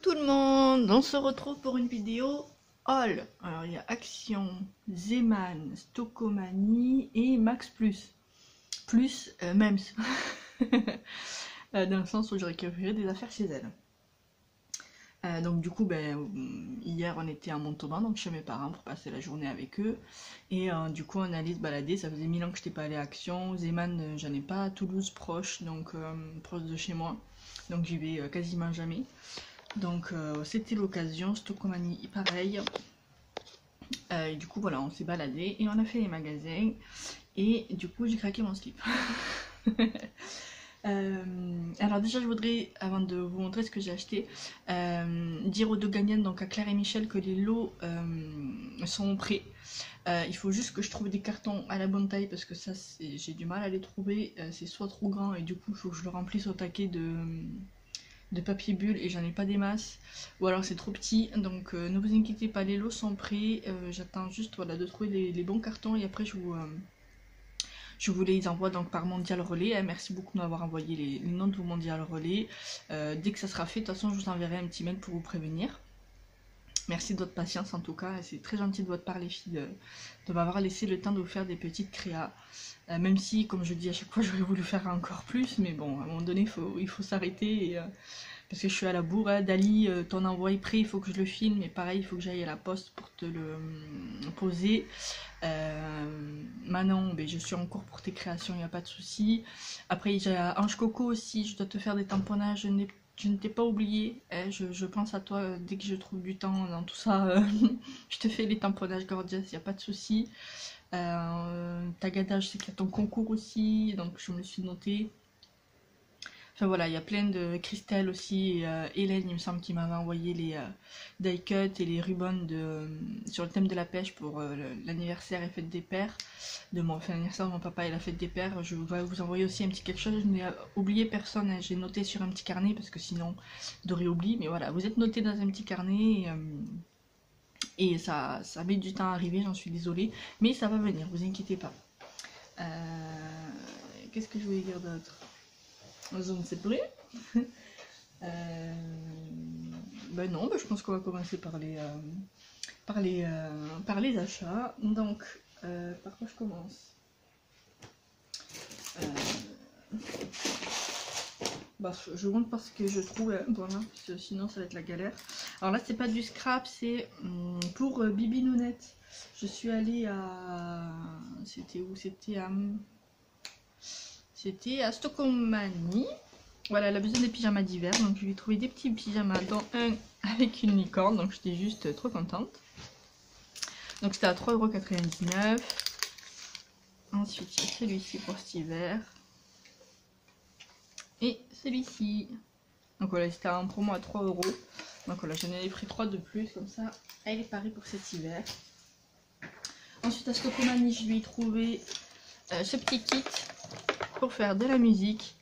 tout le monde, on se retrouve pour une vidéo haul. Alors il y a Action, Zeman, Stockomanie et Max Plus. Plus Mems. Dans le sens où j'ai récupéré des affaires chez elle. Donc du coup, hier on était à Montauban, donc chez mes parents pour passer la journée avec eux. Et du coup on allait se balader, ça faisait 1000 ans que je n'étais pas allée à Action. Zeman, j'en ai pas à Toulouse proche, donc proche de chez moi. Donc j'y vais quasiment jamais. Donc c'était l'occasion, Stockomanie pareil. Et du coup voilà, on s'est baladé et on a fait les magasins. Et du coup j'ai craqué mon slip. Alors déjà je voudrais, avant de vous montrer ce que j'ai acheté, dire aux deux gagnantes, donc à Claire et Michel, que les lots sont prêts. Il faut juste que je trouve des cartons à la bonne taille parce que ça j'ai du mal à les trouver, c'est soit trop grand et du coup il faut que je le remplisse au taquet de papier bulle et j'en ai pas des masses, ou alors c'est trop petit, donc ne vous inquiétez pas, les lots sont prêts. J'attends juste voilà, de trouver les bons cartons et après je vous les envoie donc par Mondial Relais. Merci beaucoup de m'avoir envoyé les noms de vos Mondial Relais. Dès que ça sera fait, de toute façon je vous enverrai un petit mail pour vous prévenir. Merci de votre patience en tout cas, c'est très gentil de votre part les filles de m'avoir laissé le temps de vous faire des petites créas. Même si, comme je dis à chaque fois, j'aurais voulu faire encore plus, mais bon, à un moment donné, il faut s'arrêter. Parce que je suis à la bourre, hein. Dali, ton envoi est prêt, il faut que je le filme, mais pareil, il faut que j'aille à la poste pour te le poser. Manon, je suis en cours pour tes créations, il n'y a pas de souci. Après, j'ai Ange Coco aussi, je dois te faire des tamponnages, je ne t'ai pas oublié, hein. Je pense à toi dès que je trouve du temps dans tout ça. Je te fais les tamponnages gorgeous, il n'y a pas de souci. Tagada, je sais qu'il y a ton concours aussi, donc je me le suis noté. Enfin voilà, il y a plein de Christelle aussi, Hélène il me semble qui m'avait envoyé les die cuts et les ribbons sur le thème de la pêche pour l'anniversaire et fête des pères de mon l'anniversaire de mon papa et la fête des pères. Je vais vous envoyer aussi un petit quelque chose, je n'ai oublié personne, hein. J'ai noté sur un petit carnet parce que sinon j'aurais oublié, mais voilà, vous êtes noté dans un petit carnet et ça met du temps à arriver, j'en suis désolée, mais ça va venir, vous inquiétez pas. Qu'est-ce que je voulais dire d'autre? Je ne sais plus. Non, je pense qu'on va commencer par les achats. Donc, par quoi je commence? Je monte parce que je trouve, voilà, parce que sinon ça va être la galère. Alors là, c'est pas du scrap, c'est pour Bibi Nounette. Je suis allée à... C'était où? C'était à Stockomanie. Voilà, elle a besoin des pyjamas d'hiver, donc je lui ai trouvé des petits pyjamas, dont un avec une licorne, donc j'étais juste trop contente. Donc c'était à 3,99 €. Ensuite, il y a celui-ci pour cet hiver. Et celui-ci. Donc voilà, c'était en promo à 3 €. Donc voilà, j'en ai pris 3 de plus, comme ça, elle est parée pour cet hiver. Ensuite, à Stockomanie, je lui ai trouvé ce petit kit pour faire de la musique.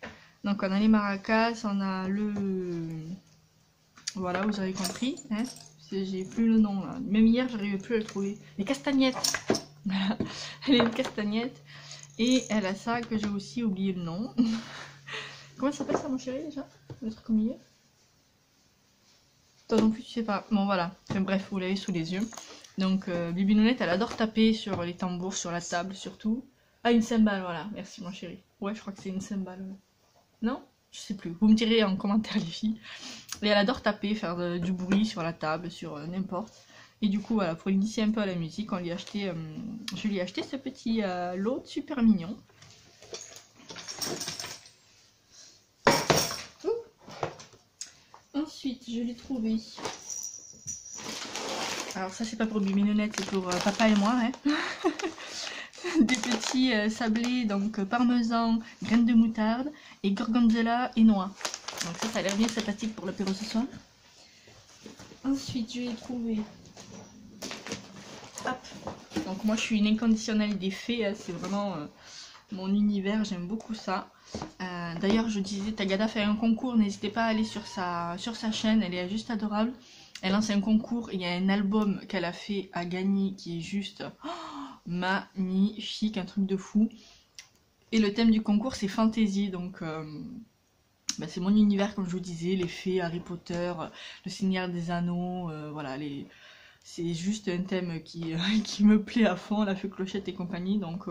Donc on a les maracas, on a le... Voilà, vous avez compris, hein, j'ai plus le nom là. Même hier, j'arrivais plus à le trouver. Les castagnettes. Voilà, elle a une castagnette. Et elle a ça que j'ai aussi oublié le nom. Comment ça s'appelle ça, mon chéri, déjà? Le truc au milieu? Toi non plus, tu sais pas. Bon, voilà. Enfin, bref, vous l'avez sous les yeux. Donc, Bibi Nounette, elle adore taper sur les tambours, sur la table surtout. Ah, une cymbale, voilà. Merci, mon chéri. Ouais, je crois que c'est une cymbale. Non? Je sais plus. Vous me direz en commentaire, les filles. Et elle adore taper, faire du bruit sur la table, sur n'importe. Et du coup, voilà, pour l'initier un peu à la musique, je lui ai acheté ce petit lot super mignon. Ensuite, je l'ai trouvé. Alors ça, c'est pas pour Bibi Nounette, c'est pour papa et moi, hein. Des petits sablés, donc parmesan, graines de moutarde et gorgonzola et noix. Donc ça a l'air bien sympathique pour l'apéro ce soir. Ensuite, je l'ai trouvé. Hop. Donc moi, je suis une inconditionnelle des fées, hein. C'est vraiment mon univers, j'aime beaucoup ça. D'ailleurs, je disais, Tagada fait un concours, n'hésitez pas à aller sur sa chaîne, elle est juste adorable. Elle lance un concours, il y a un album qu'elle a fait à gagner qui est juste magnifique, un truc de fou. Et le thème du concours c'est fantasy, donc bah, c'est mon univers, comme je vous disais, les fées, Harry Potter, le Seigneur des Anneaux, voilà, c'est juste un thème qui me plaît à fond, la fée Clochette et compagnie, donc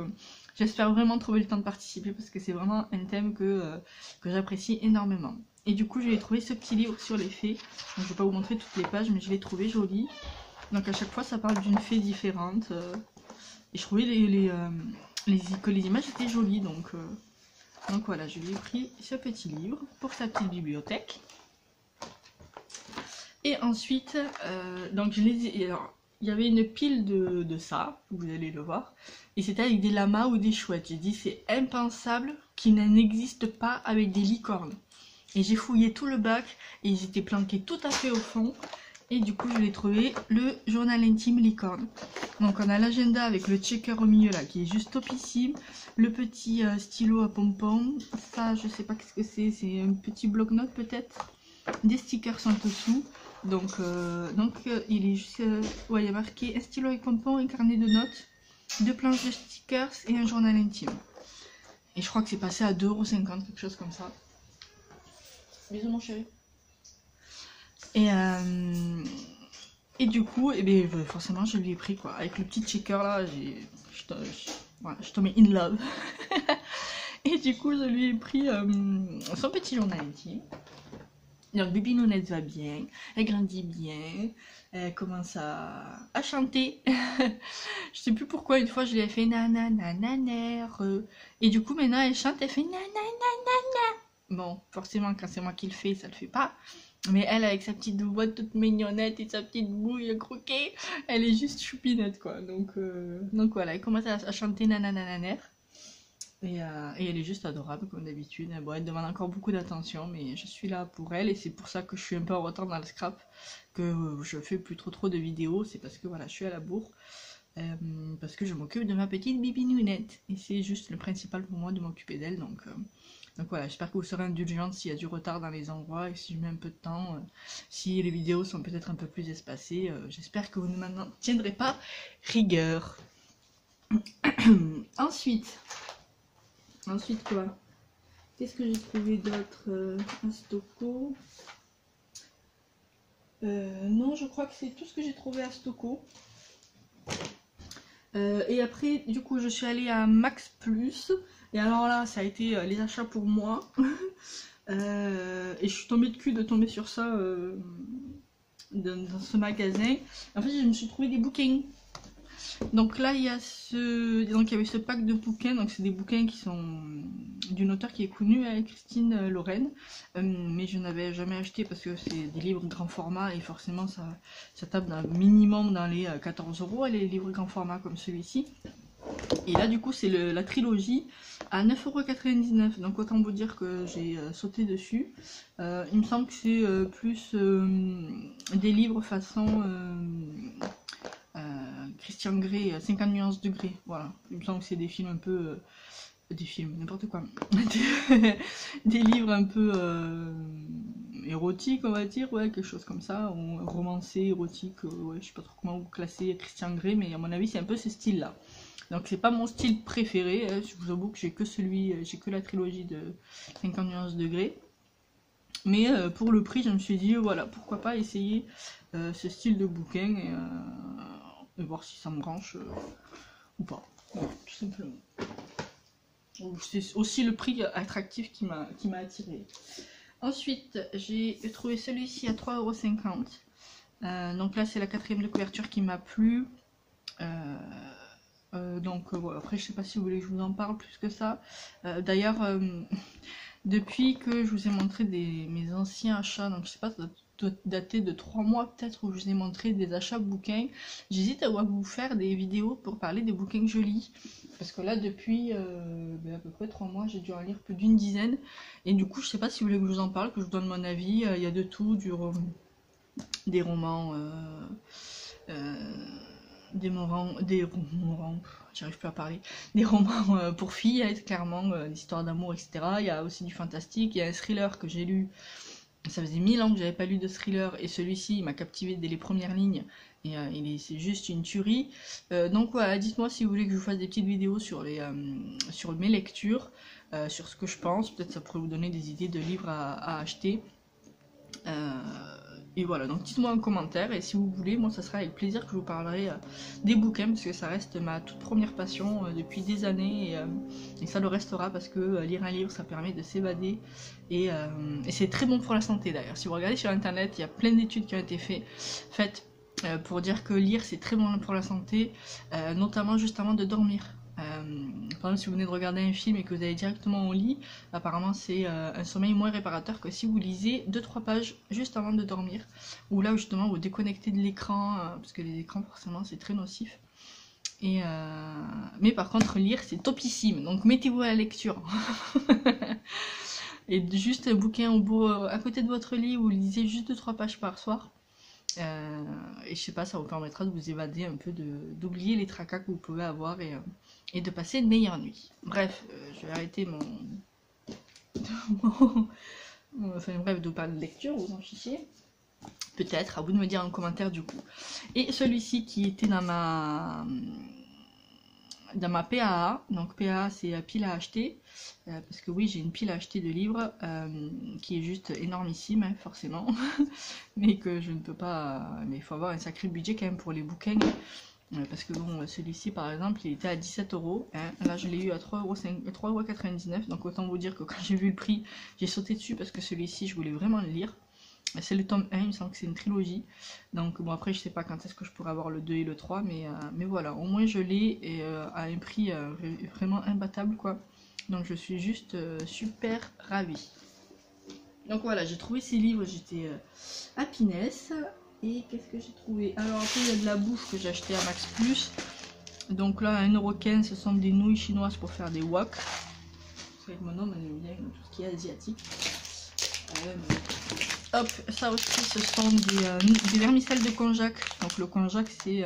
j'espère vraiment trouver le temps de participer parce que c'est vraiment un thème que j'apprécie énormément. Et du coup, j'ai trouvé ce petit livre sur les fées, donc, je ne vais pas vous montrer toutes les pages, mais je l'ai trouvé joli. Donc à chaque fois, ça parle d'une fée différente, et je trouvais que les images étaient jolies, donc voilà, je lui ai pris ce petit livre pour sa petite bibliothèque. Et ensuite, donc je les ai... Alors, il y avait une pile de ça, vous allez le voir, et c'était avec des lamas ou des chouettes. J'ai dit c'est impensable qu'il n'existe pas avec des licornes. Et j'ai fouillé tout le bac, et ils étaient planqués tout à fait au fond. Et du coup, je l'ai trouvé, le journal intime licorne. Donc on a l'agenda avec le checker au milieu là, qui est juste topissime. Le petit stylo à pompons. Ça, je sais pas ce que c'est un petit bloc-notes peut-être. Des stickers en dessous. Donc il est juste... ouais, il y a marqué un stylo avec pompons, un carnet de notes, 2 planches de stickers et un journal intime. Et je crois que c'est passé à 2,50 €, quelque chose comme ça. Bisous mon chéri. Et du coup, eh bien, forcément, je lui ai pris quoi. Avec le petit checker là, je tombais in love. Et du coup, je lui ai pris son petit journal intime. Donc, Bibi Nounette va bien, elle grandit bien, elle commence à chanter. Je sais plus pourquoi, une fois, je lui ai fait nananananer. Et du coup, maintenant, elle chante, elle fait nananana. Bon, forcément, quand c'est moi qui le fais, ça le fait pas. Mais elle, avec sa petite voix toute mignonnette et sa petite bouille croquée, elle est juste choupinette, quoi. Donc voilà, elle commence à chanter nananananer. Et elle est juste adorable, comme d'habitude. Bon, elle demande encore beaucoup d'attention, mais je suis là pour elle. Et c'est pour ça que je suis un peu en retard dans le scrap, que je fais plus trop de vidéos. C'est parce que voilà, je suis à la bourre. Parce que je m'occupe de ma petite Bibi Nounette. Et c'est juste le principal pour moi de m'occuper d'elle. Donc voilà, j'espère que vous serez indulgente s'il y a du retard dans les endroits et si je mets un peu de temps, si les vidéos sont peut-être un peu plus espacées, j'espère que vous ne m'en tiendrez pas rigueur. Ensuite quoi? Qu'est-ce que j'ai trouvé d'autre à Stocco? Non, je crois que c'est tout ce que j'ai trouvé à Stocco. Et après, du coup, je suis allée à Max Plus. Et alors là, ça a été les achats pour moi. Et je suis tombée de cul de tomber sur ça dans ce magasin. En fait, je me suis trouvé des bouquins. Donc là, il y avait ce pack de bouquins. Donc c'est des bouquins qui sont d'une auteure qui est connue, Christine Lorraine. Mais je n'avais jamais acheté parce que c'est des livres grand format et forcément ça tape minimum dans les 14 €, les livres grand format comme celui-ci. Et là du coup c'est la trilogie à 9,99 €. Donc autant vous dire que j'ai sauté dessus. Il me semble que c'est plus des livres façon Christian Grey, 50 nuances de Grey. Voilà, il me semble que c'est des films un peu... des films, n'importe quoi. Des livres un peu érotiques, on va dire, ouais, quelque chose comme ça, ou romancé, érotique, ouais, je sais pas trop comment vous classer Christian Grey, mais à mon avis c'est un peu ce style-là. Donc c'est pas mon style préféré, hein. Je vous avoue que j'ai que la trilogie de 50 nuances de Grey. Mais pour le prix, je me suis dit, voilà, pourquoi pas essayer ce style de bouquin et voir si ça me branche ou pas, voilà, tout simplement. C'est aussi le prix attractif qui m'a attiré. Ensuite, j'ai trouvé celui-ci à 3,50 €. Donc là, c'est la 4e de couverture qui m'a plu. Voilà. Après, je sais pas si vous voulez que je vous en parle plus que ça. D'ailleurs, depuis que je vous ai montré mes anciens achats, donc je sais pas, ça doit dater de 3 mois peut-être, où je vous ai montré des achats bouquins. J'hésite à vous faire des vidéos pour parler des bouquins que je lis. Parce que là, depuis à peu près 3 mois, j'ai dû en lire plus d'une dizaine. Et du coup, je sais pas si vous voulez que je vous en parle, que je vous donne mon avis. Il y a de tout, des romans... j'arrive plus à parler, des romans pour filles, clairement, l'histoire d'amour, etc. Il y a aussi du fantastique, il y a un thriller que j'ai lu, ça faisait 1000 ans que j'avais pas lu de thriller, et celui-ci, il m'a captivé dès les premières lignes, et c'est juste une tuerie. Donc voilà, dites-moi si vous voulez que je vous fasse des petites vidéos sur mes lectures. sur ce que je pense. Peut-être ça pourrait vous donner des idées de livres à acheter. Et voilà, donc dites-moi en commentaire, et si vous voulez, moi ça sera avec plaisir que je vous parlerai des bouquins, parce que ça reste ma toute première passion depuis des années, et ça le restera, parce que lire un livre ça permet de s'évader, et c'est très bon pour la santé d'ailleurs. Si vous regardez sur internet, il y a plein d'études qui ont été faites pour dire que lire c'est très bon pour la santé, notamment juste avant de dormir. Par exemple, si vous venez de regarder un film et que vous allez directement au lit, apparemment c'est un sommeil moins réparateur que si vous lisez 2-3 pages juste avant de dormir, ou là justement vous déconnectez de l'écran, parce que les écrans forcément c'est très nocif. Mais par contre lire c'est topissime, donc mettez-vous à la lecture. Et juste un bouquin à côté de votre lit, vous lisez juste 2-3 pages par soir. Et je sais pas, ça vous permettra de vous évader un peu, d'oublier les tracas que vous pouvez avoir, et de passer une meilleure nuit. Bref, je vais arrêter enfin bref, de vous parler de lecture, vous en fichez. Peut-être, à vous de me dire en commentaire du coup. Et celui-ci qui était dans ma PAA, donc PAA c'est pile à acheter, parce que oui j'ai une pile à acheter de livres qui est juste énormissime hein, forcément, mais que je ne peux pas, mais il faut avoir un sacré budget quand même pour les bouquins, parce que bon celui-ci par exemple il était à 17 €, hein, là je l'ai eu à 3,99 €, donc autant vous dire que quand j'ai vu le prix j'ai sauté dessus, parce que celui-ci je voulais vraiment le lire. C'est le tome 1, il me semble que c'est une trilogie. Donc bon après je sais pas quand est-ce que je pourrais avoir le 2 et le 3, mais voilà, au moins je l'ai, et à un prix vraiment imbattable quoi. Donc je suis juste super ravie. Donc voilà, j'ai trouvé ces livres, j'étais à Pinès. Et qu'est-ce que j'ai trouvé? Alors après il y a de la bouffe que j'ai acheté à Max Plus. Donc là à 1,15 € ce sont des nouilles chinoises pour faire des wok. Avec mon homme on aime bien tout ce qui est asiatique. Hop, ça aussi ce sont des vermicelles de konjac. Donc le konjac c'est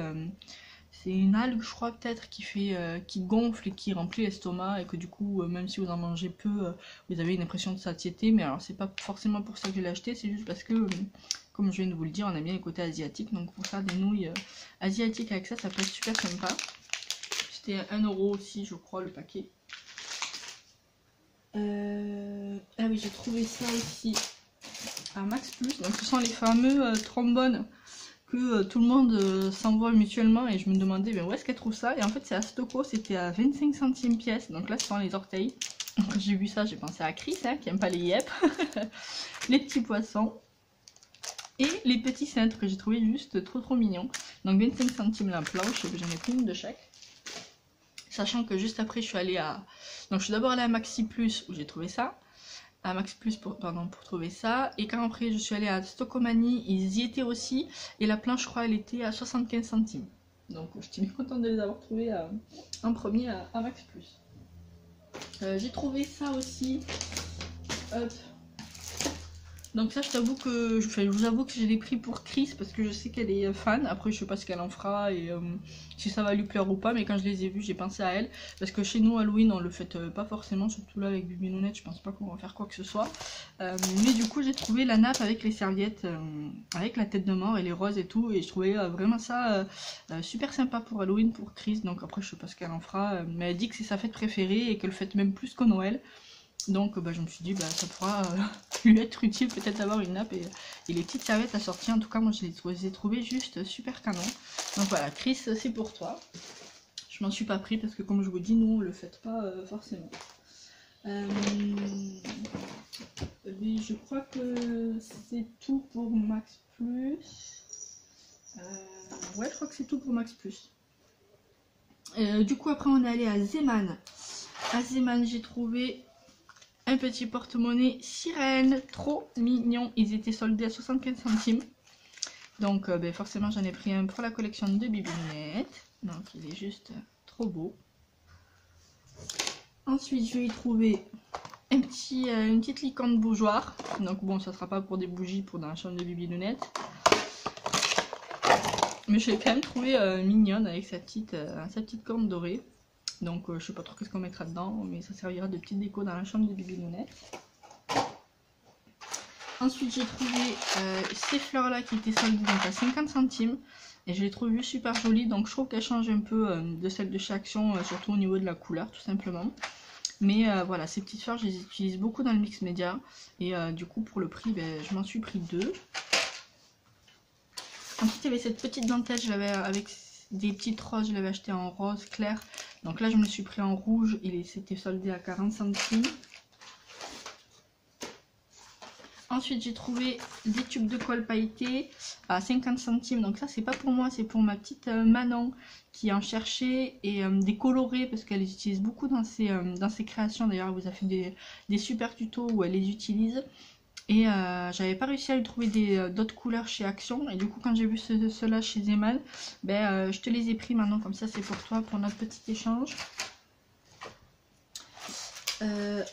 une algue je crois peut-être qui gonfle et qui remplit l'estomac, et que du coup même si vous en mangez peu vous avez une impression de satiété. Mais alors c'est pas forcément pour ça que je l'ai acheté, c'est juste parce que comme je viens de vous le dire on aime bien les côtés asiatiques, donc pour faire des nouilles asiatiques avec ça peut être super sympa. C'était 1 € aussi je crois le paquet. Ah oui j'ai trouvé ça aussi à Max Plus, donc ce sont les fameux trombones que tout le monde s'envoie mutuellement, et je me demandais ben, où est-ce qu'elle trouve ça, et en fait c'est à Stocco, c'était à 25 centimes pièce, donc là c'est dans les orteils. Quand j'ai vu ça j'ai pensé à Chris hein, qui aime pas les yep. Les petits poissons et les petits cintres que j'ai trouvé juste trop mignons, donc 25 centimes la planche, j'en ai pris une de chaque. Sachant que juste après je suis allée donc je suis d'abord allée à Maxi Plus où j'ai trouvé ça, à Max Plus pour trouver ça, et quand après je suis allée à Stockomanie, ils y étaient aussi, et la planche je crois elle était à 75 centimes. Donc j'étais bien contente de les avoir trouvés en premier à Max Plus. J'ai trouvé ça aussi. Hop. Donc ça je t'avoue que je vous avoue que je l'ai pris pour Chris parce que je sais qu'elle est fan. Après je sais pas ce qu'elle en fera et si ça va lui plaire ou pas, mais quand je les ai vus j'ai pensé à elle, parce que chez nous Halloween on le fête pas forcément, surtout là avec Bibi Nounette je pense pas qu'on va faire quoi que ce soit. Mais du coup j'ai trouvé la nappe avec les serviettes, avec la tête de mort et les roses et tout, et je trouvais vraiment ça super sympa pour Halloween pour Chris. Donc après je sais pas ce qu'elle en fera, mais elle dit que c'est sa fête préférée et qu'elle fête même plus que Noël. Donc je me suis dit ça pourra lui être utile peut-être d'avoir une nappe, et les petites serviettes assorties, en tout cas moi je les ai trouvées juste super canon. Donc voilà Chris, c'est pour toi. Je m'en suis pas pris parce que comme je vous dis nous on le fait pas forcément. Mais je crois que c'est tout pour Max Plus. Ouais je crois que c'est tout pour Max Plus. Du coup après on est allé à Zeeman. À Zeeman j'ai trouvé un petit porte-monnaie sirène, trop mignon, ils étaient soldés à 75 centimes. Donc forcément j'en ai pris un pour la collection de Bibi Nounette. Donc il est juste trop beau. Ensuite je vais y trouver une petite licorne bougeoir. Donc bon ça sera pas pour des bougies pour dans la chambre de Bibi Nounette. Mais je l'ai quand même trouvé mignonne avec sa petite corne dorée. Donc je sais pas trop qu'est-ce qu'on mettra dedans, mais ça servira de petite déco dans la chambre de Bibi Nounette. Ensuite j'ai trouvé ces fleurs là qui étaient soldées donc à 50 centimes. Et je les trouve super jolies, donc je trouve qu'elles changent un peu de celles de chez Action, surtout au niveau de la couleur tout simplement. Mais voilà, ces petites fleurs, je les utilise beaucoup dans le mix média. Et du coup, pour le prix, ben, je m'en suis pris 2. Ensuite, il y avait cette petite dentelle, je l'avais avec des petites roses, je l'avais acheté en rose clair. Donc là, je me suis pris en rouge, c'était soldé à 40 centimes. Ensuite, j'ai trouvé des tubes de colle pailletés à 50 centimes. Donc ça, c'est pas pour moi, c'est pour ma petite Manon qui en cherchait. Et des colorés, parce qu'elle les utilise beaucoup dans ses créations. D'ailleurs, elle vous a fait des super tutos où elle les utilise. Et j'avais pas réussi à lui trouver d'autres couleurs chez Action. Et du coup, quand j'ai vu ceux-là chez Zeman, ben, je te les ai pris maintenant. Comme ça, c'est pour toi, pour notre petit échange.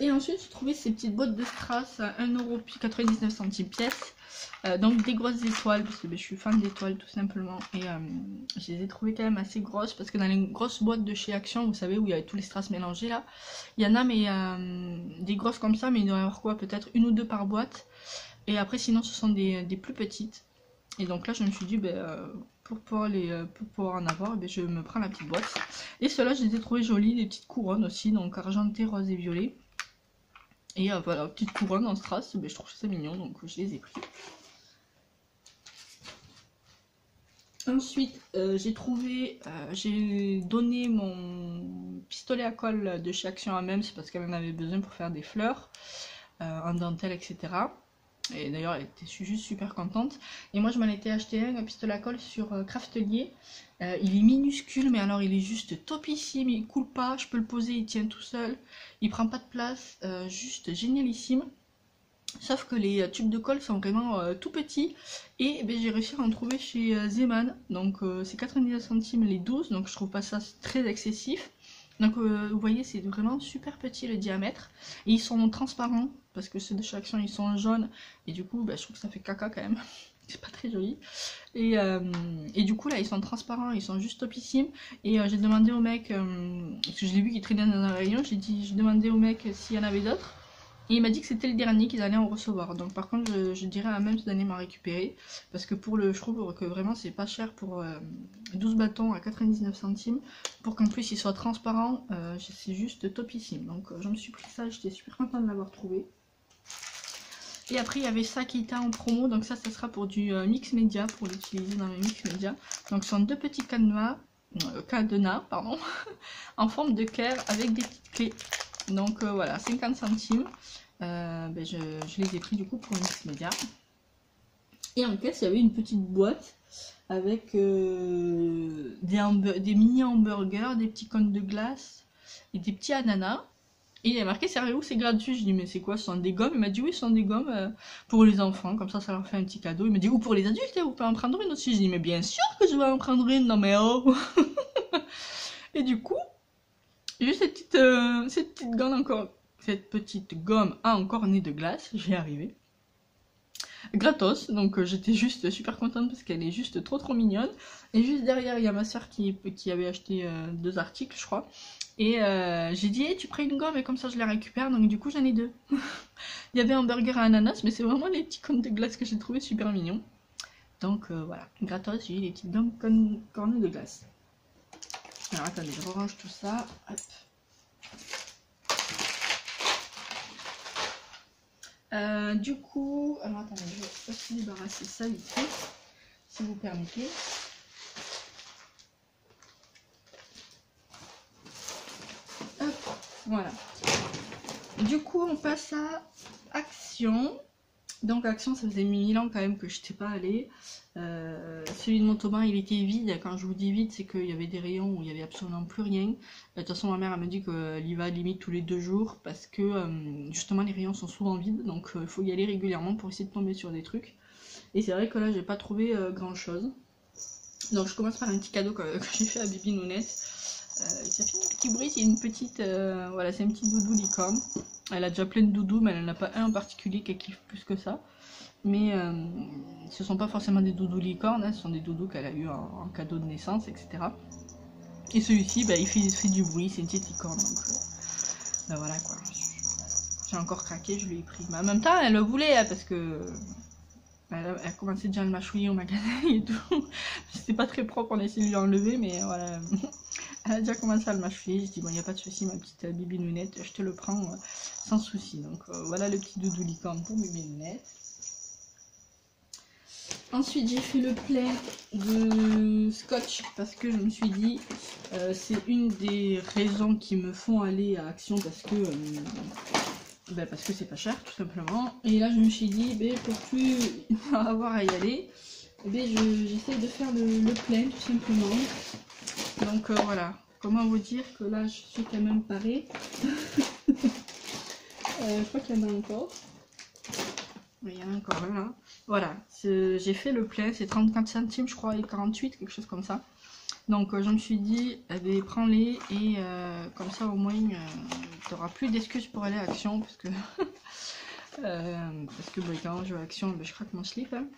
Et ensuite, j'ai trouvé ces petites boîtes de strass à 1,99 € pièce. Donc des grosses étoiles, parce que ben, je suis fan d'étoiles tout simplement. Et je les ai trouvées quand même assez grosses, parce que dans les grosses boîtes de chez Action, vous savez, où il y a tous les strass mélangés là, il y en a mais des grosses comme ça, mais il doit y avoir quoi, peut-être 1 ou 2 par boîte. Et après, sinon, ce sont des plus petites. Et donc là, je me suis dit, ben, pour pouvoir en avoir, ben, je me prends la petite boîte. Et ceux-là, je les ai trouvés jolis, des petites couronnes aussi, donc argenté, rose et violet. Et voilà, petite couronne en strass, ben, je trouve ça mignon, donc je les ai pris. Ensuite, j'ai donné mon pistolet à colle de chez Action à même, c'est parce qu'elle en avait besoin pour faire des fleurs, en dentelle, etc. Et d'ailleurs, elle était juste super contente. Et moi, je m'en étais acheté un pistolet à colle sur Craftelier. Il est minuscule, mais alors il est juste topissime. Il coule pas, je peux le poser, il tient tout seul. Il prend pas de place, juste génialissime. Sauf que les tubes de colle sont vraiment tout petits. Et ben, j'ai réussi à en trouver chez Zeman. Donc c'est 99 centimes les 12. Donc je trouve pas ça très excessif. Donc vous voyez, c'est vraiment super petit le diamètre. Et ils sont transparents, parce que ceux de chez Action ils sont jaunes. Et du coup, bah, je trouve que ça fait caca quand même. C'est pas très joli. Et du coup là, ils sont transparents, ils sont juste topissimes. Et j'ai demandé au mec, parce que je l'ai vu qu'il traînait dans un rayon, j'ai demandé au mec s'il y en avait d'autres. Et il m'a dit que c'était le dernier, qu'ils allaient en recevoir. Donc par contre, je dirais à même d'aller m'en récupérer. Parce que je trouve que vraiment c'est pas cher pour 12 bâtons à 99 centimes. Pour qu'en plus il soit transparent, c'est juste topissime. Donc je me suis pris ça, j'étais super contente de l'avoir trouvé. Et après il y avait ça qui était en promo. Donc ça sera pour du mix média, pour l'utiliser dans le mix média. Donc ce sont 2 petits cadenas, pardon, en forme de cœur avec des petites clés. Donc voilà, 50 centimes. Ben je les ai pris du coup pour mix média. Et en caisse, il y avait une petite boîte avec des mini hamburgers, des petits cônes de glace et des petits ananas. Et il est marqué servez-vous, c'est gratuit. Je dis mais c'est quoi, ce sont des gommes? Il m'a dit oui, ce sont des gommes pour les enfants, comme ça leur fait un petit cadeau. Il m'a dit ou pour les adultes, vous pouvez en prendre une aussi. Je dis mais bien sûr que je vais en prendre une, non mais oh. Et du coup, j'ai eu cette petite gomme à encorner de glace, j'y ai arrivé. Gratos, donc j'étais juste super contente parce qu'elle est juste trop mignonne. Et juste derrière, il y a ma soeur qui avait acheté 2 articles, je crois. Et j'ai dit, hey, tu prends une gomme et comme ça je la récupère. Donc du coup, j'en ai 2. Il y avait un burger à ananas, mais c'est vraiment les petits cônes de glace que j'ai trouvé super mignons. Donc voilà, gratos, j'ai eu les petites gommes cornues de glace. Alors attendez, je range tout ça. Hop. Du coup, alors attendez, je vais aussi débarrasser ça vite fait, si vous permettez. Hop, voilà. Du coup, on passe à Action. Donc Action, ça faisait 1000 ans quand même que je n'étais pas allée. Celui de Montauban, il était vide. Quand je vous dis vide, c'est qu'il y avait des rayons où il n'y avait absolument plus rien. De toute façon, ma mère elle me dit qu'elle y va limite tous les 2 jours parce que justement les rayons sont souvent vides. Donc il faut y aller régulièrement pour essayer de tomber sur des trucs. Et c'est vrai que là, j'ai pas trouvé grand chose. Donc je commence par un petit cadeau que j'ai fait à Bibi Nounette. Ça fait un petit bruit, c'est une petite, voilà, c'est un petit doudou licorne. Elle a déjà plein de doudous, mais elle n'en a pas un en particulier qu'elle kiffe plus que ça. Mais ce sont pas forcément des doudous licornes, hein, ce sont des doudous qu'elle a eu en cadeau de naissance, etc. Et celui-ci, bah, il fait du bruit, c'est une petite licorne, donc bah, voilà quoi. J'ai encore craqué, je lui ai pris. Mais en même temps, elle le voulait, hein, parce que Elle commençait déjà à le mâchouiller au magasin et tout. C'était pas très propre, on a essayé de lui enlever, mais voilà. Elle a déjà commencé à le mâchouiller. Je dis bon, il n'y a pas de souci, ma petite Bibi Nounette, je te le prends sans souci. Donc voilà le petit doudou licorne pour Bibi Nounette. Ensuite, j'ai fait le plein de scotch parce que je me suis dit, c'est une des raisons qui me font aller à Action parce que c'est pas cher tout simplement. Et là, je me suis dit, pour plus avoir à y aller, j'essaie de faire le plein tout simplement. Donc voilà, comment vous dire que là, je suis quand même parée. Je crois qu'il y en a encore. Oui, il y en a encore un là. Voilà, j'ai fait le plein, c'est 34 centimes je crois et 48, quelque chose comme ça. Donc je me suis dit, prends-les et comme ça au moins tu n'auras plus d'excuses pour aller à Action parce que quand je vais à Action, je craque mon slip. Hein.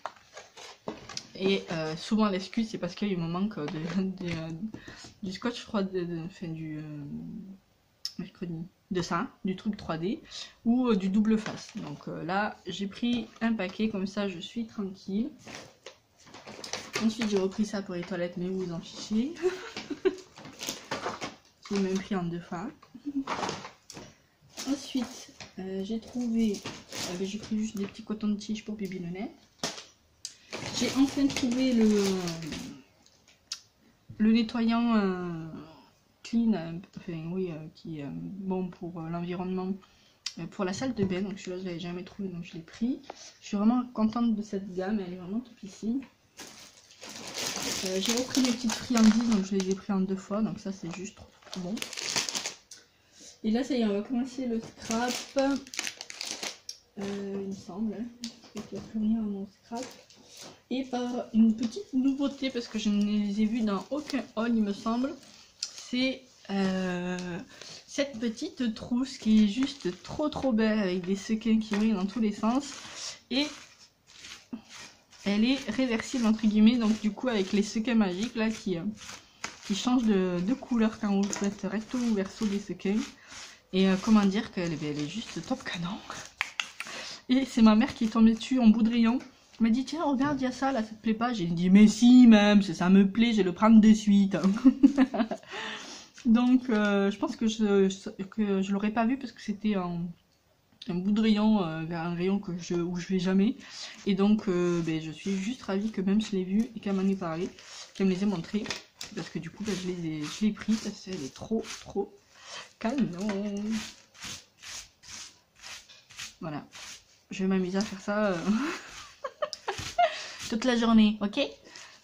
Et souvent l'excuse c'est parce qu'il me manque du scotch, je crois, du mercredi. De ça, du truc 3D ou du double face. Donc là, j'ai pris un paquet, comme ça je suis tranquille. Ensuite, j'ai repris ça pour les toilettes, mais vous en fichez. J'ai même pris en 2 fois. Ensuite, j'ai trouvé... j'ai pris juste des petits cotons-tiges pour Bibi Nounette. J'ai enfin trouvé le nettoyant... clean, qui est bon pour l'environnement, pour la salle de bain. Donc celui-là je l'avais jamais trouvé, donc je l'ai pris. Je suis vraiment contente de cette gamme, elle est vraiment top ici. J'ai repris mes petites friandises, donc je les ai pris en 2 fois, donc ça c'est juste trop bon. Et là ça y est, on va commencer le scrap, il me semble, il n'y a plus rien à mon scrap. Et par une petite nouveauté, parce que je ne les ai vus dans aucun haul il me semble, c'est cette petite trousse qui est juste trop belle avec des sequins qui brillent dans tous les sens et elle est réversible entre guillemets, donc du coup avec les sequins magiques là qui changent de couleur quand vous faites recto ou verso des sequins. Et comment dire qu'elle elle est juste top canon. Et c'est ma mère qui est tombée dessus en bout de rayon. Elle m'a dit tiens regarde, il y a ça là, ça te plaît pas? J'ai dit mais si même, ça me plaît, je vais le prendre de suite. Donc je pense que je l'aurais pas vu parce que c'était un bout de rayon vers un rayon où je vais jamais. Et donc je suis juste ravie que même je l'ai vu et qu'elle m'en ait parlé, qu'elle me les ait montrés. Parce que du coup je l'ai pris parce qu'elle est trop canon. Voilà. Je vais m'amuser à faire ça toute la journée, ok?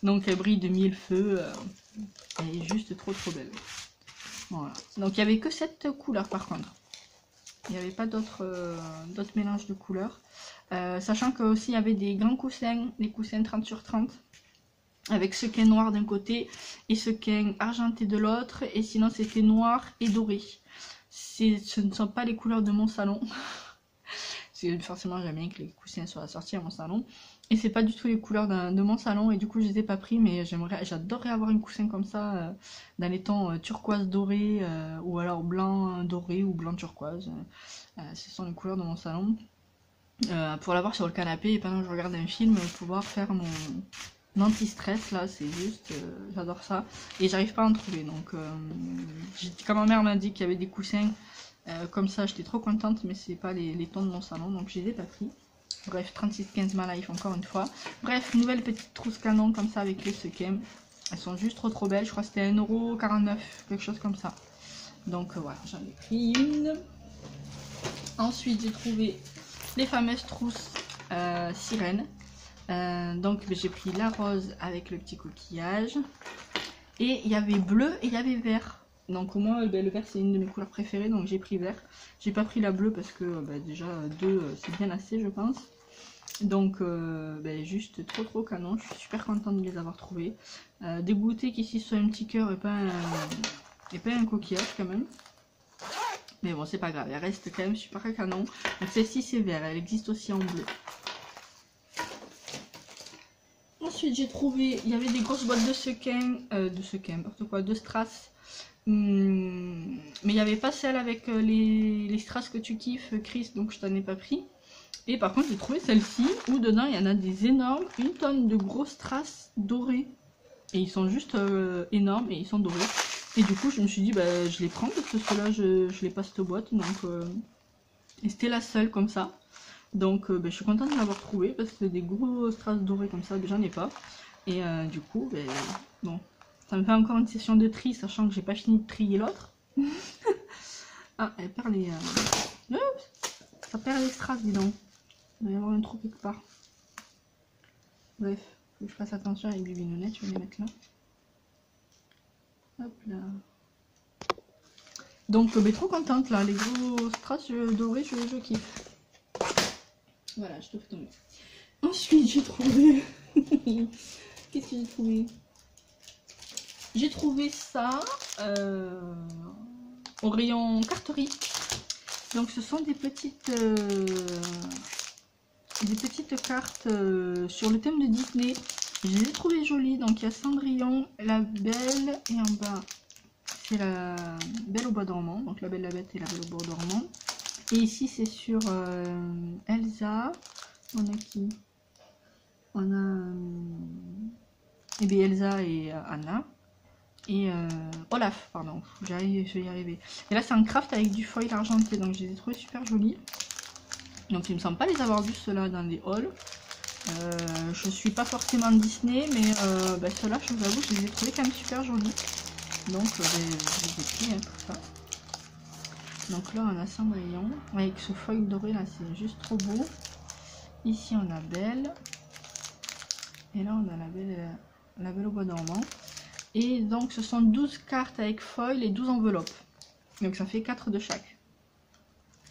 Donc elle brille de mille feux. Elle est juste trop belle. Voilà. Donc il n'y avait que cette couleur par contre. Il n'y avait pas d'autres mélanges de couleurs. Sachant que aussi il y avait des grands coussins, des coussins 30 sur 30. Avec sequin noir d'un côté et sequin argenté de l'autre. Et sinon c'était noir et doré. Ce ne sont pas les couleurs de mon salon. Forcément j'aime bien que les coussins soient assortis à mon salon. Et c'est pas du tout les couleurs de mon salon et du coup je les ai pas pris, mais j'adorerais avoir une coussin comme ça dans les tons turquoise doré ou alors blanc doré ou blanc turquoise. Ce sont les couleurs de mon salon. Pour l'avoir sur le canapé et pendant que je regarde un film, pouvoir faire mon anti-stress là, c'est juste, j'adore ça. Et j'arrive pas à en trouver, donc quand ma mère m'a dit qu'il y avait des coussins comme ça, j'étais trop contente, mais c'est pas les tons de mon salon, donc je les ai pas pris. Bref, 36-15 ma life encore une fois. Bref, nouvelle petite trousse canon comme ça avec les sequins. Elles sont juste trop belles. Je crois que c'était 1,49 €, quelque chose comme ça. Donc voilà, j'en ai pris une. Ensuite, j'ai trouvé les fameuses trousses sirènes. Donc j'ai pris la rose avec le petit coquillage. Et il y avait bleu et il y avait vert. Donc moi le vert c'est une de mes couleurs préférées, donc j'ai pris vert. J'ai pas pris la bleue parce que déjà 2 c'est bien assez je pense. Donc juste trop canon, je suis super contente de les avoir trouvés. Dégoûtée qu'ici ce soit un petit cœur et pas un coquillage quand même. Mais bon c'est pas grave, elle reste quand même super canon. Donc celle-ci c'est vert, elle existe aussi en bleu. Ensuite j'ai trouvé, il y avait des grosses boîtes de sequins, n'importe quoi, de strass. Mais il n'y avait pas celle avec les strass que tu kiffes, Chris, donc je t'en ai pas pris. Et par contre j'ai trouvé celle-ci où dedans il y en a des énormes, 1 tonne de grosses strass dorées. Et ils sont juste énormes et ils sont dorés. Et du coup je me suis dit bah je les prends parce que ceux-là je les passe cette boîte. Donc et c'était la seule comme ça. Donc bah, je suis contente de l'avoir trouvé parce que des gros strass dorés comme ça j'en ai pas. Et du coup bah, bon, ça me fait encore une session de tri sachant que j'ai pas fini de trier l'autre. Ah elle perd les... ça perd les strass dis donc. Il doit y avoir un trou quelque part. Bref, faut que je fasse attention avec Bibi Nounette, je vais les mettre là. Hop là. Donc, ben, trop contente là, les gros strass dorés, je kiffe. Voilà, je te fais tomber. Ensuite, j'ai trouvé. Qu'est-ce que j'ai trouvé? J'ai trouvé ça au rayon carterie. Donc, ce sont des petites cartes sur le thème de Disney. Je les ai trouvées jolies. Donc, il y a Cendrillon, la Belle et en bas. C'est la Belle au bois dormant, donc la Belle, la Bête et la Belle au bois dormant. Et ici c'est sur Elsa. On a qui? On a eh bien, Elsa et Anna. Et Olaf, pardon, je vais y arriver. Et là c'est un craft avec du foil argenté, donc je les ai trouvés super jolis. Donc il me semble pas les avoir vus ceux-là dans les hauls. Je suis pas forcément Disney, mais bah, ceux-là je vous avoue je les ai trouvés quand même super jolis. Donc je les ai pris hein, pour ça. Donc là on a Cendrillon avec ce foil doré là, c'est juste trop beau. Ici on a Belle. Et là on a la Belle au bois dormant. Et donc ce sont 12 cartes avec foil et 12 enveloppes. Donc ça fait 4 de chaque.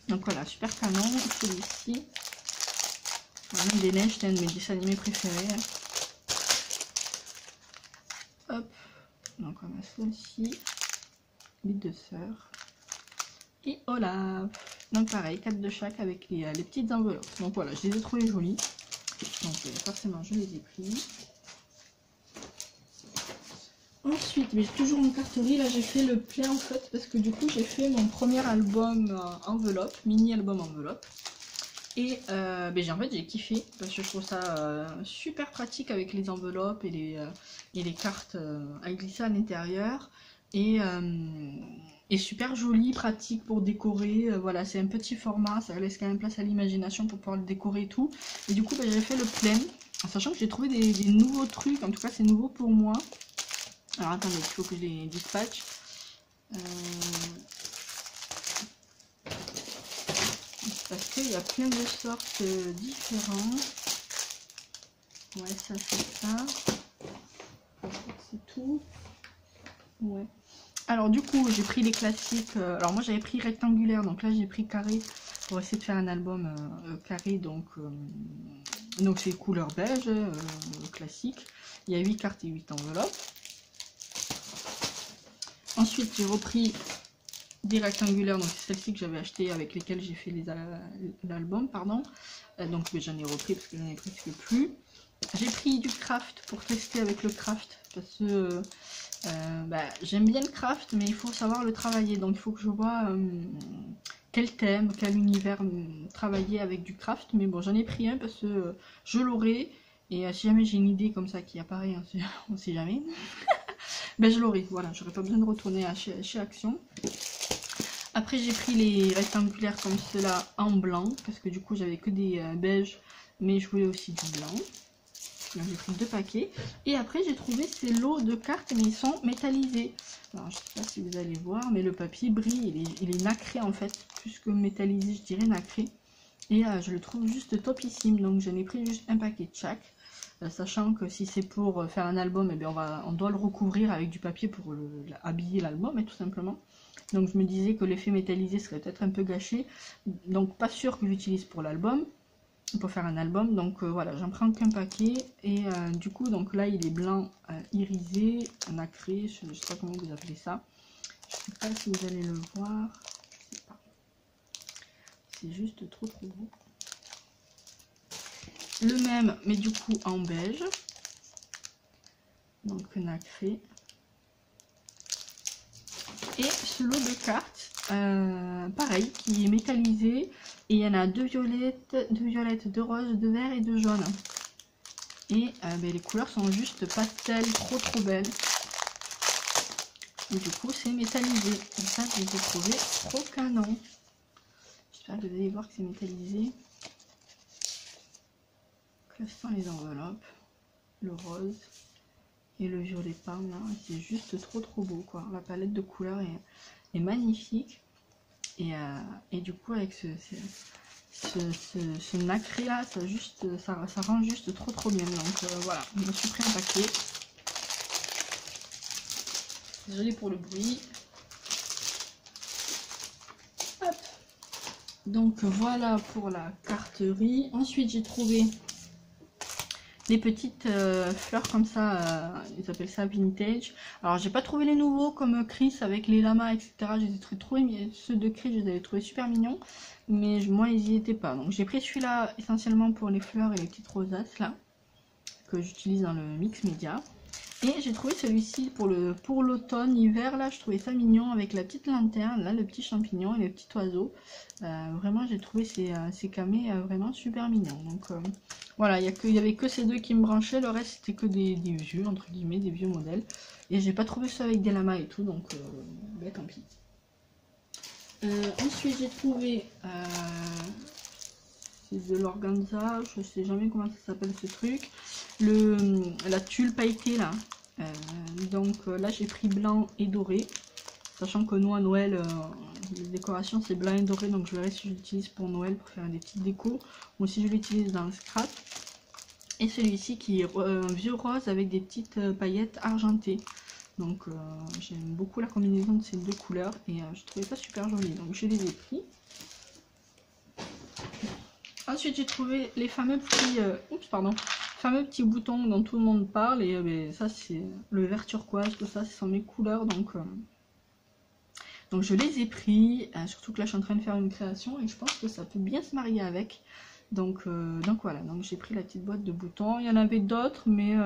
Donc voilà, super canon. Celui-ci. Voilà, des neiges, c'est un de mes dessins animés préférés. Hop. Donc on a celle-ci. Les deux sœurs. Et Olaf. Donc pareil, 4 de chaque avec les petites enveloppes. Donc voilà, je les ai trouvées jolies. Donc forcément je les ai pris. Ensuite, mais toujours en carterie, là j'ai fait le plein en fait parce que du coup j'ai fait mon premier album enveloppe, mini album enveloppe. Et en fait j'ai kiffé parce que je trouve ça super pratique avec les enveloppes et les cartes à glisser à l'intérieur. Et super joli, pratique pour décorer. Voilà, c'est un petit format, ça laisse quand même place à l'imagination pour pouvoir le décorer et tout. Et du coup j'ai fait le plein, en sachant que j'ai trouvé des nouveaux trucs, en tout cas c'est nouveau pour moi. Alors attendez, il faut que je les dispatche. Parce qu'il y a plein de sortes différentes. Ouais, ça c'est ça. C'est tout. Ouais. Alors du coup, j'ai pris les classiques. Alors moi j'avais pris rectangulaire, donc là j'ai pris carré pour essayer de faire un album carré. Donc c'est couleur beige, classique. Il y a 8 cartes et 8 enveloppes. Ensuite, j'ai repris des rectangulaires, donc c'est celle-ci que j'avais acheté avec lesquelles j'ai fait l'album, pardon. Donc j'en ai repris parce que j'en ai presque plus. J'ai pris du craft pour tester avec le craft parce que j'aime bien le craft, mais il faut savoir le travailler. Donc il faut que je vois quel thème, quel univers travailler avec du craft. Mais bon, j'en ai pris un parce que je l'aurai. Et si jamais j'ai une idée comme ça qui apparaît, on sait jamais. Ben je l'aurai, voilà, j'aurais pas besoin de retourner chez Action. Après j'ai pris les rectangulaires comme cela en blanc, parce que du coup j'avais que des beiges, mais je voulais aussi du blanc. Donc j'ai pris 2 paquets. Et après j'ai trouvé ces lots de cartes, mais ils sont métallisés. Alors je sais pas si vous allez voir, mais le papier brille, il est nacré en fait, plus que métallisé, je dirais nacré. Et je le trouve juste topissime, donc j'en ai pris juste un paquet de chaque. Sachant que si c'est pour faire un album, eh bien on doit le recouvrir avec du papier pour habiller l'album, tout simplement. Donc je me disais que l'effet métallisé serait peut-être un peu gâché. Donc pas sûr que j'utilise pour l'album, pour faire un album. Donc voilà, j'en prends qu'un paquet. Et du coup, donc là il est blanc irisé, nacré, je ne sais pas comment vous appelez ça. Je ne sais pas si vous allez le voir. Je sais pas. C'est juste trop beau. Le même, mais du coup en beige. Donc nacré. Et ce lot de cartes, pareil, qui est métallisé. Et il y en a deux violettes, deux roses, deux verts et deux jaunes. Et les couleurs sont juste pastel, trop belles. Et du coup c'est métallisé. Et ça je les ai trouvés trop canon. J'espère que vous allez voir que c'est métallisé. Là ce sont les enveloppes. Le rose et le violet palme là. C'est juste trop beau quoi. La palette de couleurs est magnifique. Et du coup avec ce nacré là, ça rend juste trop bien. Donc voilà, je me suis pris un paquet. Désolée pour le bruit. Hop. Donc voilà pour la carterie. Ensuite j'ai trouvé des petites fleurs comme ça, ils appellent ça vintage. Alors j'ai pas trouvé les nouveaux comme Chris avec les lamas etc. Je les ai trouvés, mais ceux de Chris je les avais trouvés super mignons. Mais moi ils y étaient pas. Donc j'ai pris celui-là essentiellement pour les fleurs et les petites rosaces là. Que j'utilise dans le mix média. Et j'ai trouvé celui-ci pour l'automne, hiver là, je trouvais ça mignon avec la petite lanterne, là le petit champignon et le petit oiseau. Vraiment j'ai trouvé ces camés vraiment super mignons. Donc voilà, il y avait que ces deux qui me branchaient, le reste c'était que des vieux, entre guillemets, des vieux modèles. Et j'ai pas trouvé ça avec des lamas et tout, donc tant pis. Ensuite j'ai trouvé c'est de l'organza, je sais jamais comment ça s'appelle ce truc, la tulle pailletée là. Donc là j'ai pris blanc et doré, sachant que nous à Noël les décorations c'est blanc et doré, donc je verrai si je l'utilise pour Noël pour faire des petites décos ou si je l'utilise dans le scrap. Et celui-ci qui est un vieux rose avec des petites paillettes argentées. Donc j'aime beaucoup la combinaison de ces deux couleurs et je trouvais ça super joli, donc je les ai pris. Ensuite j'ai trouvé les fameux petits boutons dont tout le monde parle, et ça c'est le vert turquoise, tout ça ce sont mes couleurs, donc je les ai pris, surtout que là je suis en train de faire une création et je pense que ça peut bien se marier avec. Donc voilà, donc j'ai pris la petite boîte de boutons. Il y en avait d'autres, mais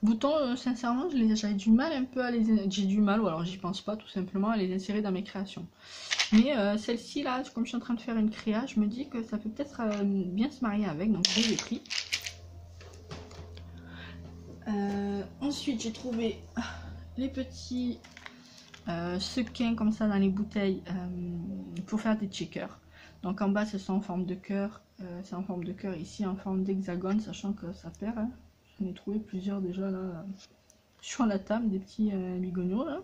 boutons, sincèrement, j'avais du mal un peu à j'ai du mal, ou alors j'y pense pas tout simplement, à les insérer dans mes créations. Mais celle-ci là, comme je suis en train de faire une créa, je me dis que ça peut peut-être bien se marier avec, donc je les ai pris. Ensuite j'ai trouvé les petits sequins comme ça dans les bouteilles pour faire des checkers. Donc en bas ce sont en forme de cœur, c'est en forme de cœur, ici en forme d'hexagone, sachant que ça perd. Hein. J'en ai trouvé plusieurs déjà là sur la table, des petits bigognos là.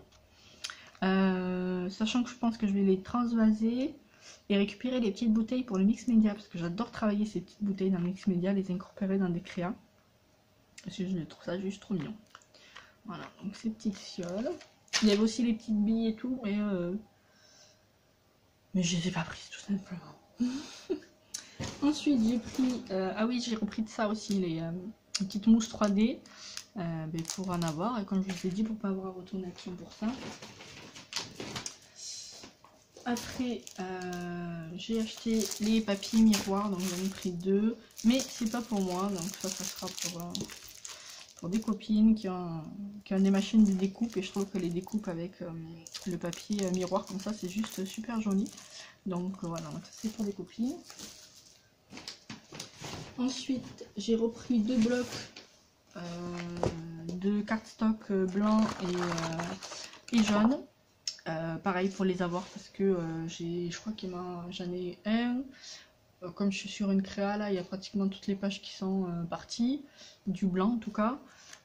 Sachant que je pense que je vais les transvaser et récupérer les petites bouteilles pour le mix média, parce que j'adore travailler ces petites bouteilles dans le mix média, les incorporer dans des créas, parce que je trouve ça juste trop mignon. Voilà, donc ces petites fioles. Il y avait aussi les petites billes et tout, mais je les ai pas prises tout simplement. Ensuite j'ai pris, ah oui, j'ai repris de ça aussi, les petites mousses 3D, pour en avoir, et comme je vous ai dit, pour pas avoir retourné action pour ça. Après j'ai acheté les papiers miroirs, donc j'en ai pris deux, mais c'est pas pour moi, donc ça sera pour des copines qui ont des machines de découpe, et je trouve que les découpes avec le papier miroir comme ça c'est juste super joli. Donc voilà, ça c'est pour des copines. Ensuite j'ai repris deux blocs de cardstock blanc et jaune. Pareil pour les avoir, parce que je crois que j'en ai un. Comme je suis sur une créa là, il y a pratiquement toutes les pages qui sont parties, du blanc en tout cas.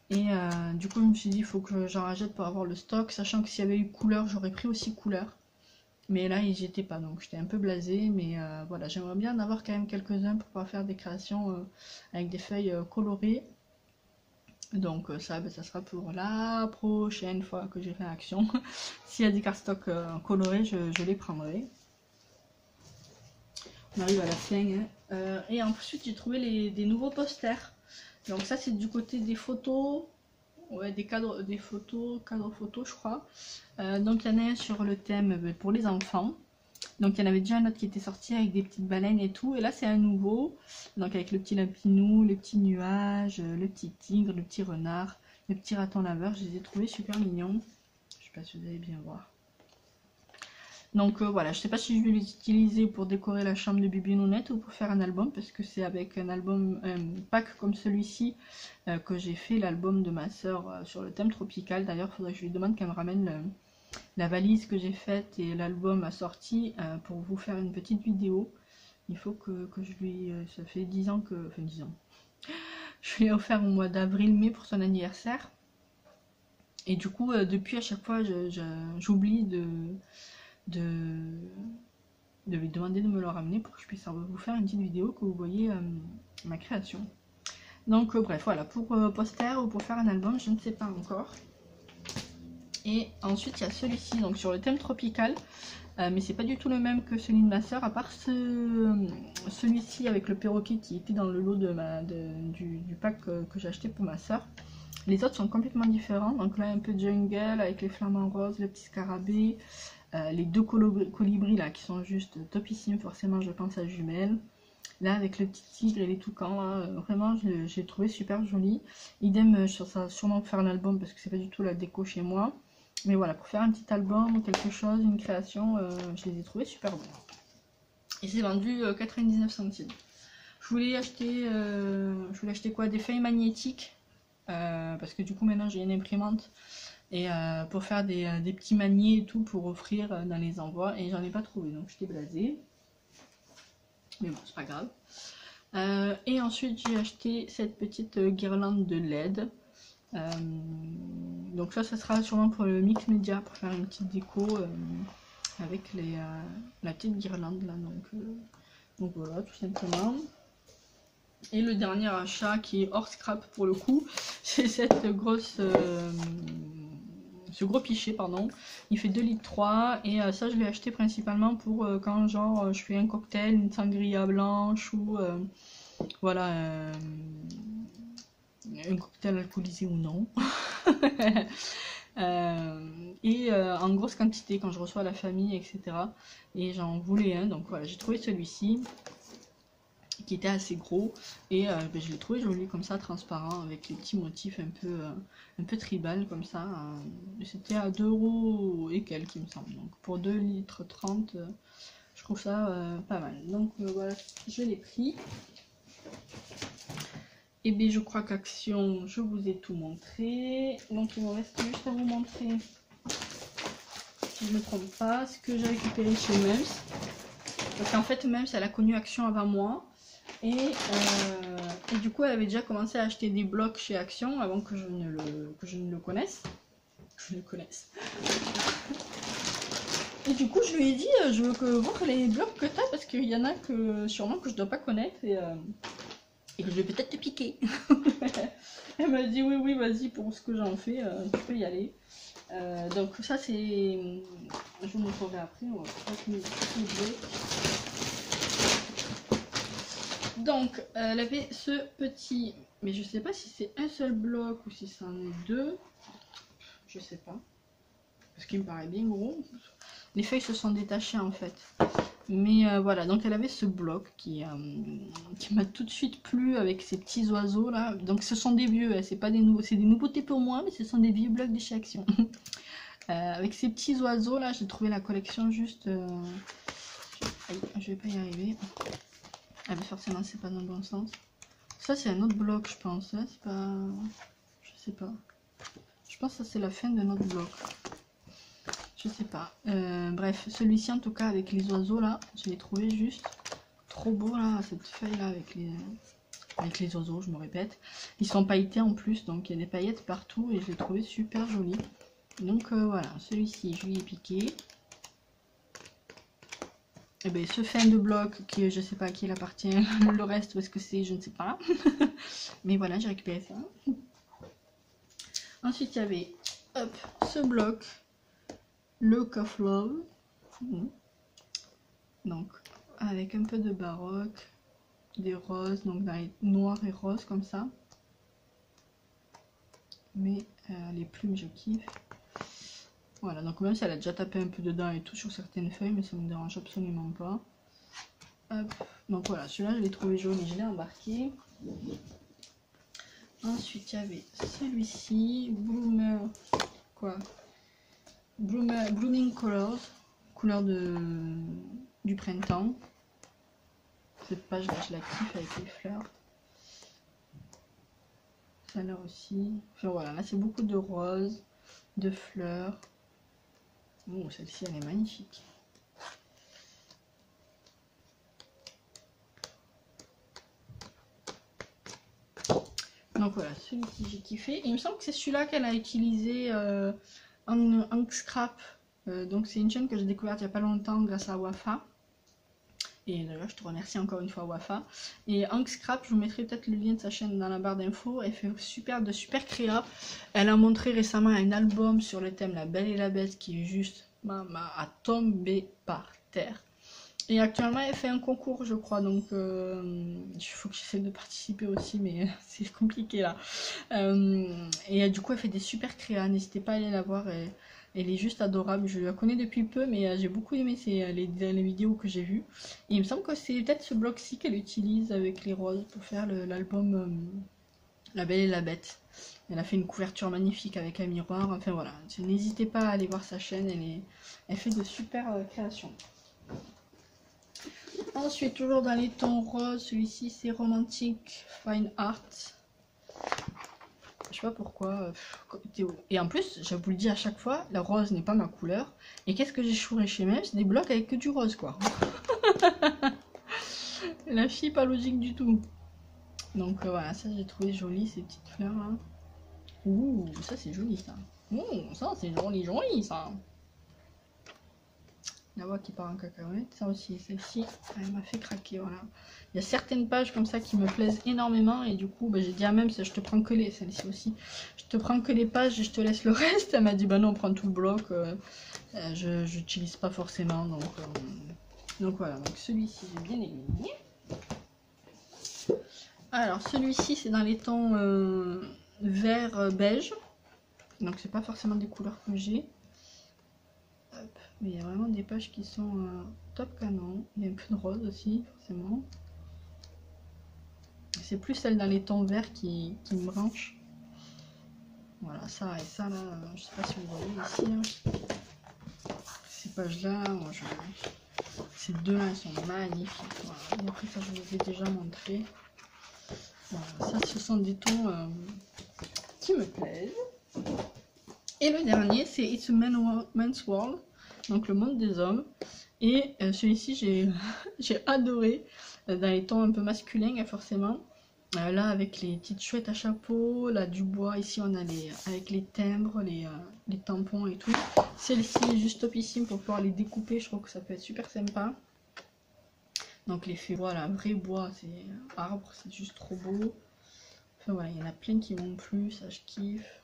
Et du coup je me suis dit il faut que j'en rachète pour avoir le stock, sachant que s'il y avait eu couleur j'aurais pris aussi couleur. Mais là ils n'y étaient pas, donc j'étais un peu blasée. Mais voilà, j'aimerais bien en avoir quand même quelques-uns pour pouvoir faire des créations avec des feuilles colorées. Donc ça sera pour la prochaine fois que j'ai fait action. S'il y a des cardstock colorés, je les prendrai. On arrive à la fin. Hein. Et ensuite j'ai trouvé des nouveaux posters. Donc ça c'est du côté des photos. Ouais, des cadres photos je crois. Donc il y en a un sur le thème pour les enfants. Donc il y en avait déjà un autre qui était sorti avec des petites baleines et tout. Et là c'est un nouveau. Donc avec le petit lapinou, les petits nuages, le petit tigre, le petit renard, le petit raton laveur. Je les ai trouvés super mignons. Je sais pas si vous allez bien voir. Donc voilà, je sais pas si je vais les utiliser pour décorer la chambre de Bibinounette ou pour faire un album, parce que c'est avec un album, un pack comme celui-ci que j'ai fait l'album de ma soeur sur le thème tropical. D'ailleurs, il faudrait que je lui demande qu'elle me ramène la valise que j'ai faite et l'album assorti pour vous faire une petite vidéo. Il faut que je lui... ça fait 10 ans que... Enfin 10 ans. Je lui ai offert au mois d'avril-mai pour son anniversaire. Et du coup, depuis à chaque fois, j'oublie de lui demander de me le ramener pour que je puisse vous faire une petite vidéo que vous voyez ma création. Donc bref, voilà, pour poster ou pour faire un album, je ne sais pas encore. Et ensuite, il y a celui-ci, donc sur le thème tropical. Mais c'est pas du tout le même que celui de ma soeur, à part celui-ci avec le perroquet qui était dans le lot du pack que j'ai acheté pour ma soeur. Les autres sont complètement différents, donc là un peu jungle avec les flamants roses, le petit scarabée, les deux colibris là qui sont juste topissimes, forcément je pense à jumelles. Là avec le petit tigre et les toucans, là, vraiment j'ai trouvé super joli. Idem sur ça, sûrement faire un album parce que c'est pas du tout la déco chez moi. Mais voilà, pour faire un petit album ou quelque chose, une création, je les ai trouvés super bons. Et c'est vendu 99 centimes. Je voulais acheter quoi? Des feuilles magnétiques. Parce que du coup maintenant j'ai une imprimante. Et pour faire des petits maniers et tout pour offrir dans les envois. Et j'en ai pas trouvé, donc j'étais blasée. Mais bon, c'est pas grave. Et ensuite j'ai acheté cette petite guirlande de LED. Donc ça sera sûrement pour le mix média, pour faire une petite déco avec la petite guirlande là, donc voilà, tout simplement. Et le dernier achat qui est hors scrap pour le coup, c'est cette grosse ce gros pichet, pardon. Il fait 2,3 litres et ça je l'ai acheté principalement pour quand genre je fais un cocktail, une sangria blanche ou voilà un cocktail alcoolisé ou non. En grosse quantité quand je reçois la famille, etc. Et j'en voulais un, donc voilà, j'ai trouvé celui-ci qui était assez gros et je l'ai trouvé joli comme ça, transparent, avec les petits motifs un peu tribal comme ça. C'était à 2 € et quelques, il me semble. Donc pour 2,30 litres, je trouve ça pas mal. Donc voilà, je l'ai pris. Et bien je crois qu'Action, je vous ai tout montré. Donc il me reste juste à vous montrer, si je ne me trompe pas, ce que j'ai récupéré chez Mums. Parce qu'en fait Mums elle a connu Action avant moi. Et du coup elle avait déjà commencé à acheter des blocs chez Action avant que je ne le connaisse. Et du coup je lui ai dit je veux voir les blocs que t'as parce qu'il y en a que sûrement que je dois pas connaître et que je vais peut-être te piquer. Elle m'a dit oui vas-y, pour ce que j'en fais tu peux y aller. Donc ça c'est, je vous montrerai après. On va donc elle avait ce petit, mais je sais pas si c'est un seul bloc ou si c'en est deux, je sais pas, parce qu'il me paraît bien gros. Les feuilles se sont détachées en fait. Mais voilà, donc elle avait ce bloc qui m'a tout de suite plu avec ces petits oiseaux là. Donc ce sont des vieux, hein, c'est pas des nouveaux, c'est des nouveautés pour moi, mais ce sont des vieux blocs de chez Action. Avec ces petits oiseaux là, j'ai trouvé la collection juste... Aïe, je vais pas y arriver. Ah mais forcément c'est pas dans le bon sens. Ça c'est un autre bloc je pense, hein, c'est pas... Je sais pas. Je pense que ça c'est la fin de notre bloc. Je sais pas. Bref, celui-ci en tout cas avec les oiseaux là, je l'ai trouvé juste trop beau là, cette feuille là avec les oiseaux, je me répète. Ils sont pailletés en plus, donc il y a des paillettes partout et je l'ai trouvé super joli. Donc voilà, celui-ci je lui ai piqué. Et bien ce fin de bloc qui je sais pas à qui il appartient, le reste parce que c'est je ne sais pas. Mais voilà, j'ai récupéré ça. Ensuite il y avait hop, ce bloc. Look of Love, donc avec un peu de baroque, des roses, donc dans les noirs et roses comme ça, mais les plumes je kiffe. Voilà, donc même si elle a déjà tapé un peu dedans et tout sur certaines feuilles, mais ça me dérange absolument pas. Hop. Donc voilà, celui-là je l'ai trouvé joli, je l'ai embarqué. Ensuite il y avait Blooming Colors, couleur du printemps. Cette page là je la kiffe avec les fleurs. Celle-là aussi. Enfin voilà, là c'est beaucoup de roses, de fleurs. Oh, celle-ci elle est magnifique. Donc voilà, celui-ci j'ai kiffé. Et il me semble que c'est celui-là qu'elle a utilisé en Scrap. Donc c'est une chaîne que j'ai découverte il n'y a pas longtemps grâce à Wafa. Et d'ailleurs je te remercie encore une fois Wafa. Et Hank Scrap, je vous mettrai peut-être le lien de sa chaîne dans la barre d'infos. Elle fait de super créa. Elle a montré récemment un album sur le thème La Belle et la Bête qui est juste à tomber par terre. Et actuellement elle fait un concours je crois, donc il faut que j'essaie de participer aussi, mais c'est compliqué là. Et du coup elle fait des super créas, n'hésitez pas à aller la voir, elle est juste adorable. Je la connais depuis peu mais j'ai beaucoup aimé les vidéos que j'ai vues. Et il me semble que c'est peut-être ce bloc-ci qu'elle utilise avec les roses pour faire l'album La Belle et la Bête. Elle a fait une couverture magnifique avec un miroir, enfin voilà, n'hésitez pas à aller voir sa chaîne, elle fait de super créations. Ensuite, toujours dans les tons roses, celui-ci c'est Romantic Fine Art. Je sais pas pourquoi. Et en plus, je vous le dis à chaque fois, la rose n'est pas ma couleur. Et qu'est-ce que j'ai chouré chez même? C'est des blocs avec que du rose quoi. La fille pas logique du tout. Donc voilà, ça j'ai trouvé joli ces petites fleurs là. Ouh, ça c'est joli ça. Ouh, ça c'est joli ça. La voix qui part en cacahuète, ça aussi, celle-ci, elle m'a fait craquer, voilà. Il y a certaines pages comme ça qui me plaisent énormément et du coup, bah, j'ai dit à même, je te prends que celle-ci aussi, je te prends que les pages et je te laisse le reste. Elle m'a dit, bah non, on prend tout le bloc, je n'utilise pas forcément, donc voilà, donc celui-ci, j'ai bien aimé. Alors, celui-ci, c'est dans les tons vert beige, donc c'est pas forcément des couleurs que j'ai. Mais il y a vraiment des pages qui sont top canon. Il y a un peu de rose aussi, forcément. C'est plus celle dans les tons verts qui me branche. Voilà, ça et ça là, je sais pas si vous voyez ici. Là. Ces pages là, ces deux là, elles sont magnifiques. Voilà. Et après ça, je vous ai déjà montré. Voilà, ça, ce sont des tons qui me plaisent. Et le dernier, c'est It's a Man's World. Donc le monde des hommes, et celui-ci j'ai adoré, dans les tons un peu masculins forcément, là avec les petites chouettes à chapeau, là du bois, ici on a avec les timbres, les tampons et tout. Celle-ci est juste topissime pour pouvoir les découper, je trouve que ça peut être super sympa. Donc l'effet bois, là, vrai bois, c'est arbre, c'est juste trop beau. Enfin voilà, il y en a plein qui m'ont plu, ça je kiffe.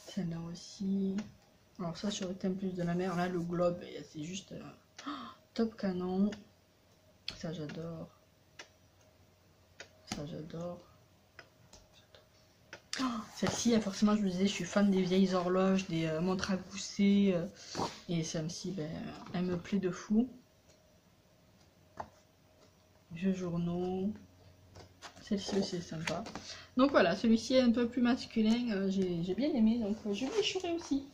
Celle-là aussi. Alors ça sur le thème plus de la mer, là le globe c'est juste top canon. Ça j'adore. Ça j'adore. Celle-ci, forcément je vous disais, je suis fan des vieilles horloges, des montres à gousset. Et celle-ci, ben, elle me plaît de fou. Vieux journaux. Celle-ci aussi est sympa. Donc voilà, celui-ci est un peu plus masculin, j'ai bien aimé, donc je vais échouer aussi.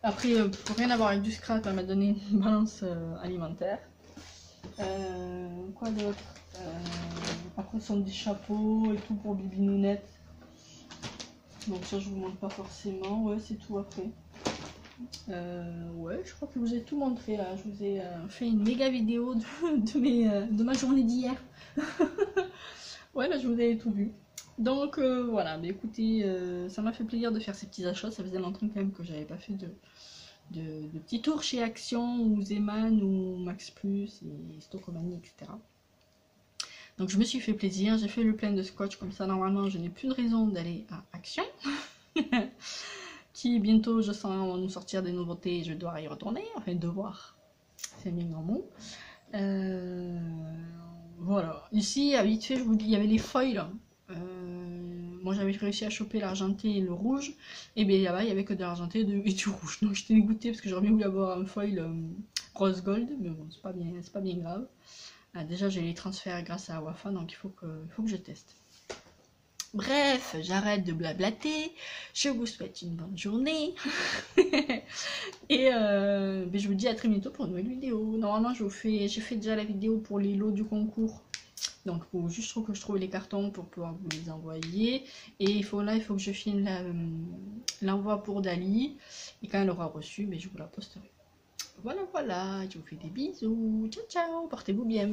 Après, pour rien avoir avec du scrap, elle m'a donné une balance alimentaire. Quoi d'autre? Après, ce sont des chapeaux et tout pour bibinounette. Donc ça, je vous montre pas forcément. Ouais, c'est tout après. Ouais, je crois que je vous ai tout montré là. Je vous ai fait une méga vidéo de ma journée d'hier. Ouais, là, je vous ai tout vu. Donc voilà, mais écoutez, ça m'a fait plaisir de faire ces petits achats. Ça faisait longtemps quand même que j'avais pas fait de petits tours chez Action ou Zeman ou Max Plus et Stockomanie, etc. Donc je me suis fait plaisir, j'ai fait le plein de scotch, comme ça normalement je n'ai plus de raison d'aller à Action. Qui bientôt je sens va nous sortir des nouveautés et je dois y retourner, enfin devoir, c'est bien grand mot. Voilà, ici à vite fait je vous dis, il y avait les foils. Moi j'avais réussi à choper l'argenté et le rouge, et bien là-bas il n'y avait que de l'argenté et du rouge, donc j'étais dégoûtée parce que j'aurais bien voulu avoir un foil rose gold, mais bon c'est pas bien grave. Déjà j'ai les transferts grâce à Wafa, donc il faut que je teste. Bref, j'arrête de blablater. Je vous souhaite une bonne journée. Et je vous dis à très bientôt pour une nouvelle vidéo. Normalement, j'ai fait déjà la vidéo pour les lots du concours. Donc, il faut juste que je trouve les cartons pour pouvoir vous les envoyer. Et il faut que je filme l'envoi pour Dali. Et quand elle aura reçu, je vous la posterai. Voilà, je vous fais des bisous. Ciao, ciao, portez-vous bien.